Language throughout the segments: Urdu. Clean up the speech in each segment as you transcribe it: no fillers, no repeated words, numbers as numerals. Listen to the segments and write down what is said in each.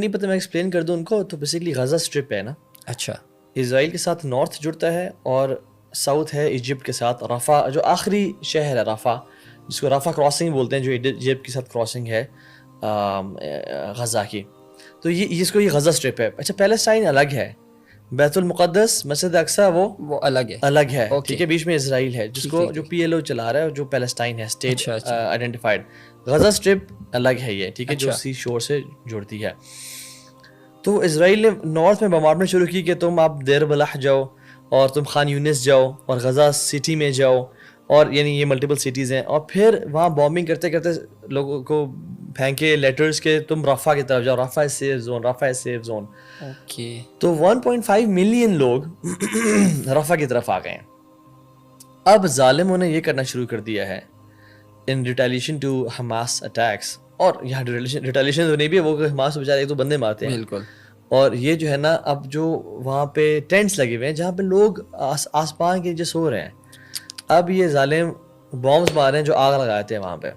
نہیں پتہ میں ایکسپلین کر دوں ان کو. تو بیسیکلی غزہ اسٹرپ ہے نا, اچھا, اسرائیل کے ساتھ نارتھ جڑتا ہے اور ساؤتھ ہے ایجپٹ کے ساتھ. رفح جو آخری شہر ہے رفح, جس کو رفح کراسنگ بولتے ہیں, جو ایجپٹ کے ساتھ کراسنگ ہے غزہ کی, تو یہ اس کو یہ غزہ اسٹرپ ہے. اچھا پیلسٹائن الگ ہے, بیت المقدس مسجد اقصیٰ وہ الگ ہے, ٹھیک ہے, بیچ میں اسرائیل ہے جس کو جو پی ایل او چلا رہا ہے, جو پیلسٹائن ہے اسٹیٹ آئیڈینٹیفائڈ. غزہ اسٹرپ الگ ہے یہ, ٹھیک ہے, جو سی شور سے جڑتی ہے. تو اسرائیل نے نارتھ میں بمبارڈمنٹ شروع کی کہ تم آپ دیر بلح جاؤ اور تم خان یونس جاؤ اور غزہ سٹی میں جاؤ, اور یعنی یہ ملٹیپل سٹیز ہیں, اور پھر وہاں بامبنگ کرتے کرتے لوگوں کو پھینکے لیٹرز کے تم رفح کی طرف جاؤ, Rafah is safe zone, Rafah is safe zone. Okay, تو 1.5 ملین لوگ رفح کی طرف آ گئے ہیں. اب ظالموں نے یہ کرنا شروع کر دیا ہے ان ریٹیلیشن ٹو حماس اٹیکس, اور یہاں ریٹیلیشن تو نہیں بھی ہے, وہ حماس بیچارے ایک تو بندے مارتے ہیں بالکل, اور یہ جو ہے نا اب جو وہاں پہ ٹینٹس لگے ہوئے ہیں جہاں پہ لوگ آس پاس کے جو سو رہے ہیں, اب یہ ظالم بامز مار رہے ہیں جو آگ لگائے تھے وہاں پہ.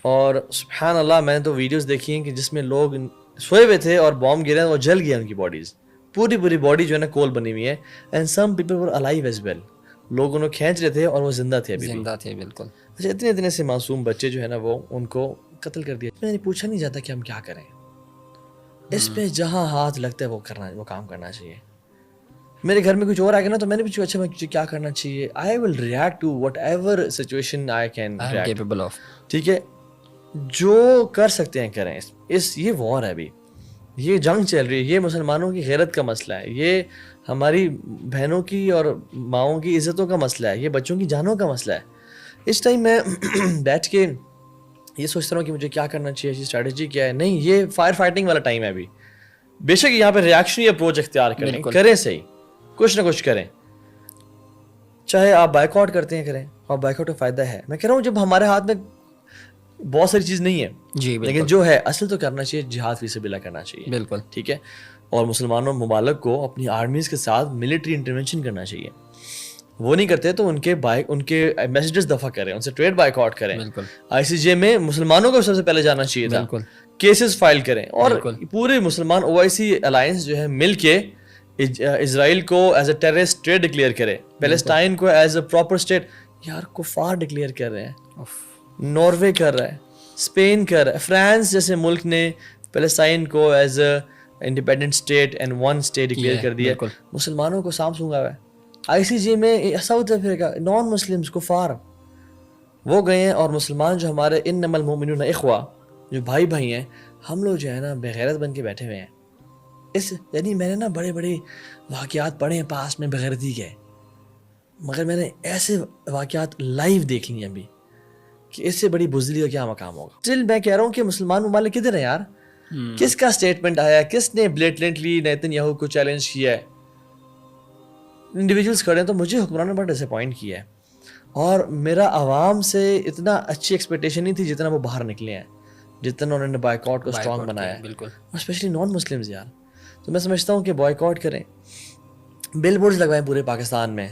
اور سبحان اللہ میں نے تو ویڈیوز دیکھی ہیں کہ جس میں لوگ سوئے ہوئے تھے اور بام گرے اور جل گیا ان کی باڈیز, پوری باڈی جو ہے نا کول بنی ہوئی ہے. And some people were alive as well, لوگ انہوں کھینچ رہے تھے اور وہ زندہ تھے, زندہ تھے بالکل. اچھا اتنے سے معصوم بچے جو ہے نا وہ ان کو قتل کر دیا. میں نے پوچھا نہیں جاتا کہ ہم کیا کریں, اس پہ جہاں ہاتھ لگتا ہے وہ کام کرنا چاہیے. میرے گھر میں کچھ اور آ گیا نا تو میں نے پوچھا اچھا مجھے کیا کرنا چاہیے. I will react to whatever situation I can capable of, ٹھیک ہے, جو کر سکتے ہیں کریں. یہ وار ہے, ابھی یہ جنگ چل رہی ہے, یہ مسلمانوں کی غیرت کا مسئلہ ہے, یہ ہماری بہنوں کی اور ماؤں کی عزتوں کا مسئلہ ہے, یہ بچوں کی جانوں کا مسئلہ ہے. اس ٹائم میں بیٹھ کے یہ سوچتا ہوں کہ مجھے کیا کرنا چاہیے, اسٹریٹجی کیا ہے. نہیں, یہ فائر فائٹنگ والا ٹائم ہے ابھی. بے شک یہاں پہ ریئیکشنری اپروچ اختیار کریں, کریں صحیح, کچھ نہ کچھ کریں. چاہے آپ بائیک آؤٹ کرتے ہیں کریں, اور بائیک آؤٹ کا فائدہ ہے. میں کہہ رہا ہوں جب ہمارے ہاتھ میں بہت ساری چیز نہیں ہے جی, لیکن جو ہے اصل تو کرنا چاہیے, جہاد فی سبیل اللہ کرنا چاہیے, بالکل ٹھیک ہے. اور مسلمانوں ممالک کو اپنی آرمیز کے ساتھ ملٹری انٹرونشن کرنا چاہیے. وہ نہیں کرتے تو ان کے میسیجز دفع کریں, ان سے ٹریڈ بائیک آؤٹ کریں. آئی سی جے میں مسلمانوں کو سب سے پہلے جانا چاہیے تھا, کیسز فائل کریں, اور پورے مسلمان او آئی سی الائنس جو ہے مل کے اسرائیل کو as a terrorist state declare کرے, پیلسٹائن کو ایز اے پراپر اسٹیٹ. یار کفار ڈکلیئر کر رہے ہیں, ناروے کر رہا ہے, اسپین کر رہا ہے, فرانس جیسے ملک نے پیلسٹائن کو as a independent state and one state declare کر دیا. مسلمانوں کو سام سونگا ہوا ہے. آئی سی جی میں ساؤتھ افریقہ نان مسلمس کفار وہ گئے ہیں, اور مسلمان جو ہمارے انما المؤمنون اخوہ جو بھائی ہیں, ہم لوگ جو ہے نا بغیرت بن کے بیٹھے ہوئے ہیں. یعنی میں نے نا بڑے واقعات پڑھے ہیں پاس میں بغیرتی کے, مگر میں نے ایسے واقعات لائیو دیکھ لی ہیں ابھی کہ اس سے بڑی بزدلی کا کیا مقام ہوگا. اسٹل میں کہہ رہا ہوں کہ مسلمان ممالک کدھر ہیں یار, کس کا اسٹیٹمنٹ آیا, کس نے بلیٹنٹلی نیتن یاہو کو چیلنج کیا ہے. انڈیویجولس کھڑے ہیں. تو مجھے حکمران نے بڑا ڈس اپوائنٹ کیا ہے, اور میرا عوام سے اتنا اچھی ایکسپیکٹیشن نہیں تھی جتنا وہ باہر نکلے ہیں, جتنا انہوں نے بائیک آؤٹ کو اسٹرانگ بنایا ہے, بالکل, اور اسپیشلی نان مسلمز یار. تو میں سمجھتا ہوں کہ بائیک آؤٹ کریں, بل بورڈز لگوائیں پورے پاکستان میں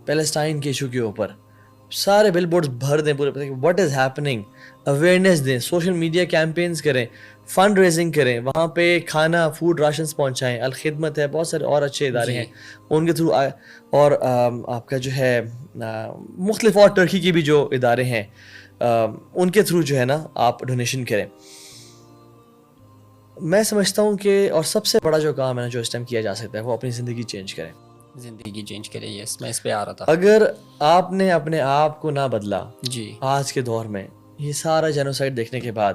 پیلسٹائن کے ایشو کے اوپر, سارے بل بورڈز بھر دیں پورے, واٹ از ہیپننگ, اویئرنیس دیں, سوشل میڈیا کیمپینز کریں, فنڈ ریزنگ کریں, وہاں پہ کھانا فوڈ راشنز پہنچائیں. الخدمت ہے, بہت سارے اور اچھے ادارے ہیں ان کے تھرو, اور آپ کا جو ہے مختلف اور ٹرکی کی بھی جو ادارے ہیں ان کے تھرو جو ہے نا آپ ڈونیشن کریں. میں سمجھتا ہوں کہ اور سب سے بڑا جو کام ہے نا جو اس ٹائم کیا جا سکتا ہے وہ اپنی زندگی چینج کریں. یس میں اس پہ آ رہا تھا. اگر آپ نے اپنے آپ کو نہ بدلا جی آج کے دور میں یہ سارا جینوسائڈ دیکھنے کے بعد,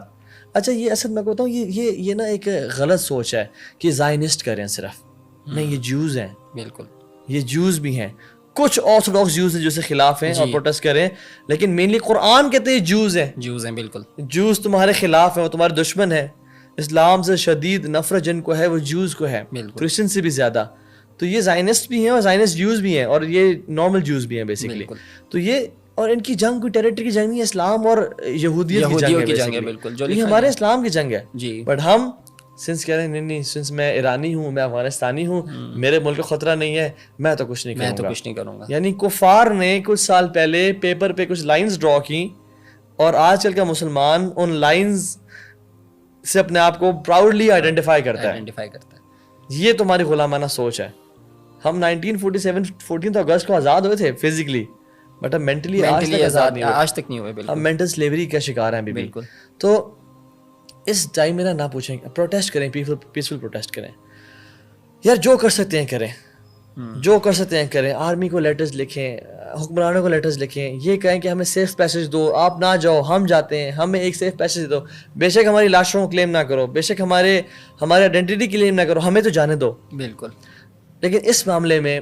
اچھا یہ اصل میں کہتا ہوں یہ نا ایک غلط سوچ ہے کہ زائنسٹ کریں صرف, نہیں, یہ جوز ہیں, بالکل یہ جوز بھی ہیں, کچھ آرتھوڈاکس جوز ہیں جو سے خلاف ہیں اور پروٹیسٹ کریں, لیکن مینلی قرآن کہتے ہیں جوز ہیں, بالکل جوز تمہارے خلاف ہیں, وہ تمہارے دشمن ہیں. اسلام سے شدید نفرت جن کو ہے وہ جوز کو ہے, کرسچن سے بھی زیادہ. تو یہ زائنسٹ بھی ہیں اور زائنسٹ جوز بھی ہیں, اور یہ نارمل جوز بھی ہیں بیسیکلی. تو یہ اور ان کی جنگ کوئی ٹیریٹری کی جنگ نہیں ہے, اسلام اور یہودیت کی جنگ ہے, بالکل, یہ ہمارے اسلام کی جنگ ہے. بٹ ہم سنس کہہ رہے ہیں نہیں سنس میں ایرانی ہوں, میں افغانستانی ہوں, میرے ملک کو خطرہ نہیں ہے, میں تو کچھ نہیں کروں گا. یعنی کفار نے کچھ سال پہلے پیپر پہ کچھ لائنز ڈرا کی, اور آج کل کا مسلمان ان لائنز سے اپنے آپ کو پراؤڈلی آئیڈینٹیفائی کرتا ہے. آئیڈینٹیفائی کرتا ہے. یہ تمہاری غلامانہ سوچ ہے. ہم 1947 اگست کو آزاد ہوئے تھے فزیکلی, بٹ ہم مینٹلی آج تک آزاد نہیں ہوئے. آج تک نہیں ہوئے. بالکل ہم مینٹل سلیوری کا شکار ہیں ابھی بھی. بالکل. تو اس ٹائم میں نہ پوچھیں, پروٹیسٹ کریں, پیسفل پروٹیسٹ کریں یار, جو کر سکتے ہیں کریں, جو کر سکتے ہیں کریں. آرمی کو لیٹرز لکھیں, حکمرانوں کو لیٹرز لکھیں, یہ کہیں کہ ہمیں سیف پیسج دو, آپ نہ جاؤ ہم جاتے ہیں, ہمیں ایک سیف پیسج دو. بے شک ہماری لاشوں کو کلیم نہ کرو, بے شک ہمارے آئیڈینٹی کلیم نہ کرو, ہمیں تو جانے دو. بالکل. لیکن اس معاملے میں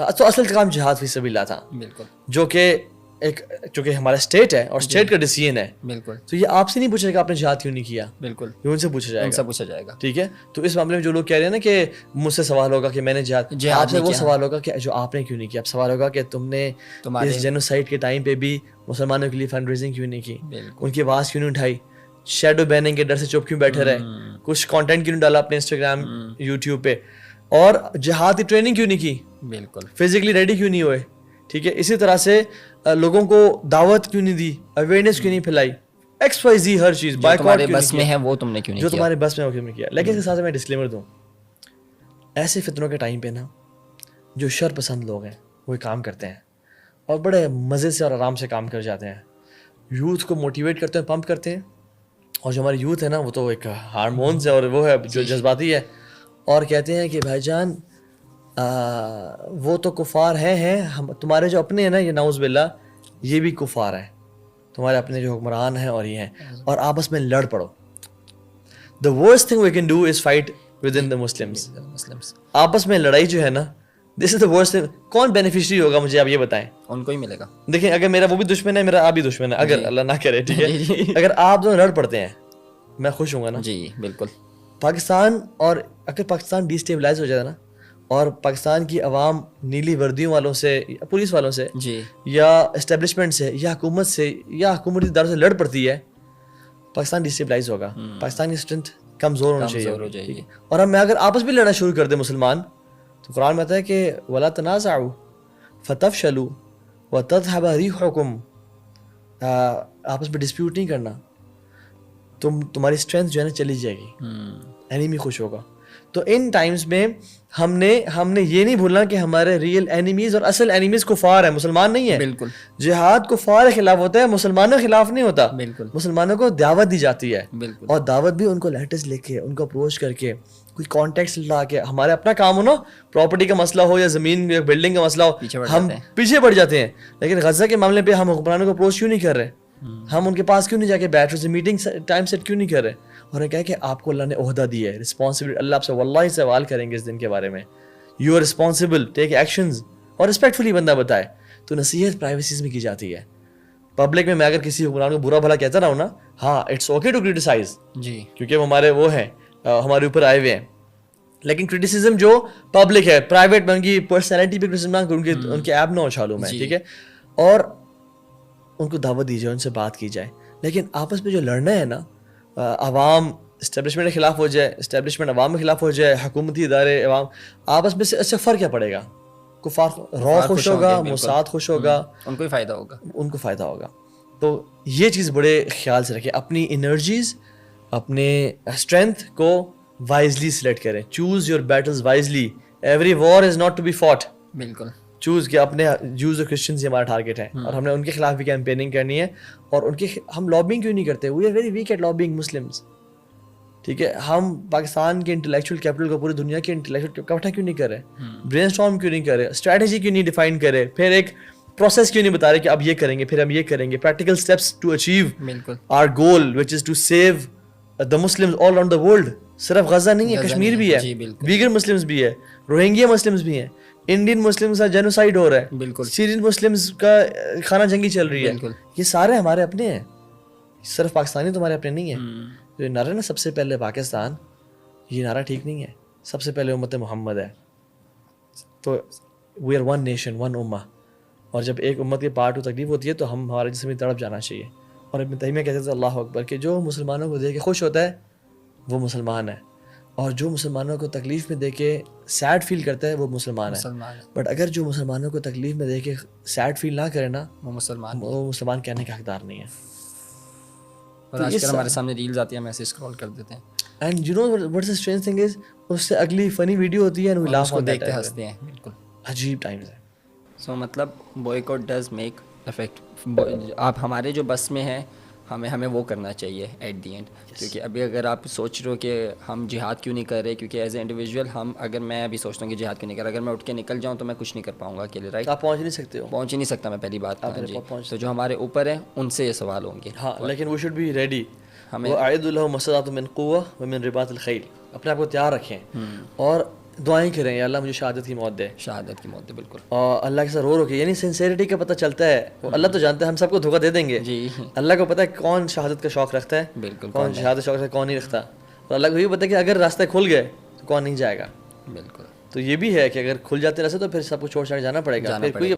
تو اصل کام جہاد فی سبیل اللہ تھا. بالکل. جو کہ ایک چونکہ ہمارا اسٹیٹ ہے اور اسٹیٹ کا ڈیسیژن ہے. بالکل. تو یہ آپ سے نہیں پوچھے گا آپ نے جہاد کیوں نہیں کیا. بالکل. یہ ان سے پوچھا جائے گا. ان سے پوچھا جائے گا. ٹھیک ہے. تو اس معاملے میں جو لوگ کہہ رہے ہیں نا کہ مجھ سے سوال ہوگا کہ میں نے جہاد, آپ سے وہ سوال ہوگا کہ جو آپ نے کیوں نہیں کیا. اب سوال ہوگا کہ تم نے اس جینوسائیڈ کے ٹائم پہ بھی مسلمانوں کے لیے فنڈ ریزنگ کیوں نہیں کی, ان کی آواز کیوں نہیں اٹھائی, شیڈو بیننگ کے ڈر سے چپ کیوں بیٹھے رہے, کچھ کانٹینٹ کیوں نہیں ڈالا اپنے انسٹاگرام یوٹیوب پہ, اور جہاد کی ٹریننگ کیوں نہیں کی. بالکل. فزیکلی ریڈی کیوں نہیں ہوئے. ٹھیک ہے. اسی طرح سے لوگوں کو دعوت کیوں نہیں دی, اویئرنیس کیوں نہیں پھیلائی, ایکس وائی زی ہر چیز تمہارے بس میں ہے وہ تم نے کیوں نہیں جو کیا, تمہارے بس میں وہ کیوں نہیں کیا. لیکن اس کے ساتھ میں ڈسکلیمر دوں, ایسے فتنوں کے ٹائم پہ نا جو شر پسند لوگ ہیں وہ کام کرتے ہیں اور بڑے مزے سے اور آرام سے کام کر جاتے ہیں. یوتھ کو موٹیویٹ کرتے ہیں, پمپ کرتے ہیں. اور جو ہماری یوتھ ہے نا وہ تو ایک ہارمونز ہے اور وہ ہے جو جذباتی ہے, اور کہتے ہیں کہ بھائی جان وہ تو کفار ہیں, ہم تمہارے جو اپنے ہیں نا, یہ نعوذ باللہ یہ بھی کفار ہیں, تمہارے اپنے جو حکمران ہیں اور یہ ہیں, اور آپس میں لڑ پڑو. The worst thing we can do is fight within the Muslims. آپس میں لڑائی جو ہے نا, this is the worst thing. کون بینیفیشری ہوگا مجھے آپ یہ بتائیں. ان کو ہی ملے گا. دیکھیں اگر میرا وہ بھی دشمن ہے, میرا آپ بھی دشمن ہے, اگر اللہ نہ کرے, ٹھیک ہے, اگر آپ دونوں لڑ پڑتے ہیں میں خوش ہوں گا نا. جی بالکل. پاکستان, اور اگر پاکستان ڈیسٹیبلائز ہو جائے نا, اور پاکستان کی عوام نیلی وردیوں والوں سے, پولیس والوں سے, جی, یا اسٹیبلشمنٹ سے, یا حکومت سے, یا حکومتی اداروں سے لڑ پڑتی ہے, پاکستان ڈیسٹیبلائز ہوگا. پاکستان کی اسٹرینتھ کمزور ہونی چاہیے. اور ہم اگر آپس بھی لڑنا شروع کر دیں مسلمان, تو قرآن میں آتا ہے کہ وَلَا تَنَازَعُوا فَتَفْشَلُوا وَتَذْهَبَ رِيحُكُمْ, آپس میں ڈسپیوٹ نہیں کرنا, تمہاری اسٹرینتھ جو ہے نا چلی جائے گی, اینیمی خوش ہوگا. تو ان ٹائمز میں ہم نے یہ نہیں بھولنا کہ ہمارے ریئل اینیمیز اور اصل اینیمیز کفار ہیں, مسلمان نہیں ہیں. بالکل. جہاد کفار کے خلاف ہوتا ہے, مسلمانوں کے خلاف نہیں ہوتا. بالکل. مسلمانوں کو دعوت دی جاتی ہے. بالکل. اور دعوت بھی ان کو لیٹرز لے کے, ان کو اپروچ کر کے, کوئی کانٹیکٹس لا کے, ہمارے اپنا کام ہو نا, پراپرٹی کا مسئلہ ہو یا زمین یا بلڈنگ کا مسئلہ ہو, ہم پیچھے پڑ جاتے ہیں. لیکن غزہ کے معاملے پہ ہم حکمرانوں کو اپروچ کیوں نہیں کر رہے, ہم ان کے پاس کیوں نہیں جا کے بیٹھ رہے, میٹنگ ٹائم سیٹ کیوں نہیں کر رہے, اور کہا کہ آپ کو اللہ نے عہدہ دیا ہے, رسپانسبلٹی. اللہ آپ سے واللہ سوال کریں گے اس دن کے بارے میں, you are responsible, take actions. اور رسپیکٹفلی بندہ بتائے. تو نصیحت پرائیویسیز میں کی جاتی ہے. پبلک میں اگر کسی حکمران کو برا بھلا کہتا رہا ہوں نا, ہاں اٹس اوکے ٹو کرٹیسائز, جی, کیونکہ وہ ہمارے وہ ہیں, ہمارے اوپر آئے ہوئے ہیں. لیکن کرٹیسزم جو پبلک ہے, پرائیویٹ میں ان کی پرسنالٹی پہ کرٹیسزم نہ کروں, ان کے ایپ نہ اچھالوں میں, ٹھیک ہے, اور ان کو دعوت دی جائے, ان سے بات کی جائے. لیکن آپس میں جو لڑنا ہے نا, عوام اسٹیبلشمنٹ کے خلاف ہو جائے, اسٹیبلشمنٹ عوام کے خلاف ہو جائے, حکومتی ادارے عوام آپس میں سے, اس سے فرق کیا پڑے گا؟ کفار رو خوش ہوگا, موساد خوش ہوگا, ان کو فائدہ ہوگا, ان کو فائدہ ہوگا. تو یہ چیز بڑے خیال سے رکھیں, اپنی انرجیز, اپنے اسٹرینتھ کو وائزلی سلیکٹ کریں. Choose your battles wisely, every war is not to be fought. بالکل. چوز کہ اپنے جوز اور کرسچنز ہمارا ٹارگیٹ ہے, اور ہم نے ان کے خلاف بھی کیمپیننگ کرنی ہے. اور ان کے ہم لابنگ کیوں نہیں کرتے؟ We are very weak at lobbying Muslims. ٹھیک ہے, ہم پاکستان کے انٹلیکچوئل کیپٹل کو پوری دنیا کے انٹلیکچوئل اکٹھا کیوں نہیں کر رہے, برین اسٹارم کیوں نہیں کر رہے, اسٹریٹجی کیوں نہیں ڈیفائن کرے, پھر ایک پروسیس کیوں نہیں بتا رہے کہ اب یہ کریں گے, پھر ہم یہ کریں گے, practical steps to achieve our goal which is to save the Muslims all around the world. صرف غزہ نہیں ہے, کشمیر بھی ہے, ویگر مسلمز بھی ہے, روہنگیا مسلمز بھی ہیں, انڈین مسلمز کا جینوسائڈ ہو رہا ہے, سیرین مسلمز کا خانہ جنگی چل رہی ہے. یہ سارے ہمارے اپنے ہیں, صرف پاکستانی تمہارے اپنے نہیں ہیں. یہ نعرہ نا سب سے پہلے پاکستان, یہ نعرہ ٹھیک نہیں ہے. سب سے پہلے امت محمد ہے. تو we are one nation, one ummah. اور جب ایک امت کے پارٹ کو تکلیف ہوتی ہے تو ہم ہمارے جسم میں تڑپ جانا چاہیے. اور ابن تیمیہ کہتے تھے اللہ اکبر کہ جو مسلمانوں کو دیکھ کے خوش ہوتا ہے وہ مسلمان ہے, اور جو مسلمانوں کو تکلیف میں دے کے سیڈ فیل کرتا ہے وہ مسلمان ہے. بٹ اگر جو مسلمانوں کو تکلیف میں دے کے سیڈ فیل نہ کرے نا, وہ مسلمان کہنے کا حقدار نہیں ہے. اور آج کل ہمارے سامنے ریلز آتی ہیں، ہم ایسے اسکرول کر دیتے ہیں and you know what's the strange thing is اس سے اگلی فنی ویڈیو ہوتی ہے اینڈ وی لاف اس کو دیکھتے ہنستے ہیں. بالکل عجیب ٹائمز ہے. سو مطلب بوائیکاٹ ڈز میک افیکٹ. آپ ہمارے جو بس میں ہیں ہمیں وہ کرنا چاہیے ایٹ دی اینڈ. کیونکہ ابھی اگر آپ سوچ رہے ہو کہ ہم جہاد کیوں نہیں کر رہے، کیونکہ ایز اے انڈیویجول اگر میں ابھی سوچتا ہوں کہ جہاد کیوں نہیں کر رہا، اگر میں اٹھ کے نکل جاؤں تو میں کچھ نہیں کر پاؤں گا اکیلے، رائٹ؟ آپ پہنچ نہیں سکتے ہو، پہنچ ہی نہیں سکتا میں، پہلی بات. تو جو ہمارے اوپر ہیں ان سے یہ سوال ہوں گے. ہاں لیکن وی شوڈ بی ریڈی. ہمیں اعد لهم ما استطعتم من قوة ومن رباط الخیل. اپنے آپ کو تیار رکھیں اور دعائیں کریں یا اللہ مجھے شہادت کی موت دے. شہادت کی موت دے. بالکل. اور اللہ کے ساتھ رو کے، یعنی سنسیریٹی کا پتہ چلتا ہے. وہ اللہ تو جانتا ہے ہم سب کو دھوکہ دے دیں گے. جی اللہ کو پتہ ہے کون شہادت کا شوق رکھتا ہے، بالکل، کون شہادت شوق رکھتا ہے، کون نہیں رکھتا. اور اللہ کو یہ پتہ ہے کہ اگر راستے کھل گئے تو کون نہیں جائے گا. بالکل. تو یہ بھی ہے کہ اگر کھل جاتے راستے تو پھر سب کو چھوڑ چھاڑ جانا پڑے گا. پھر کوئی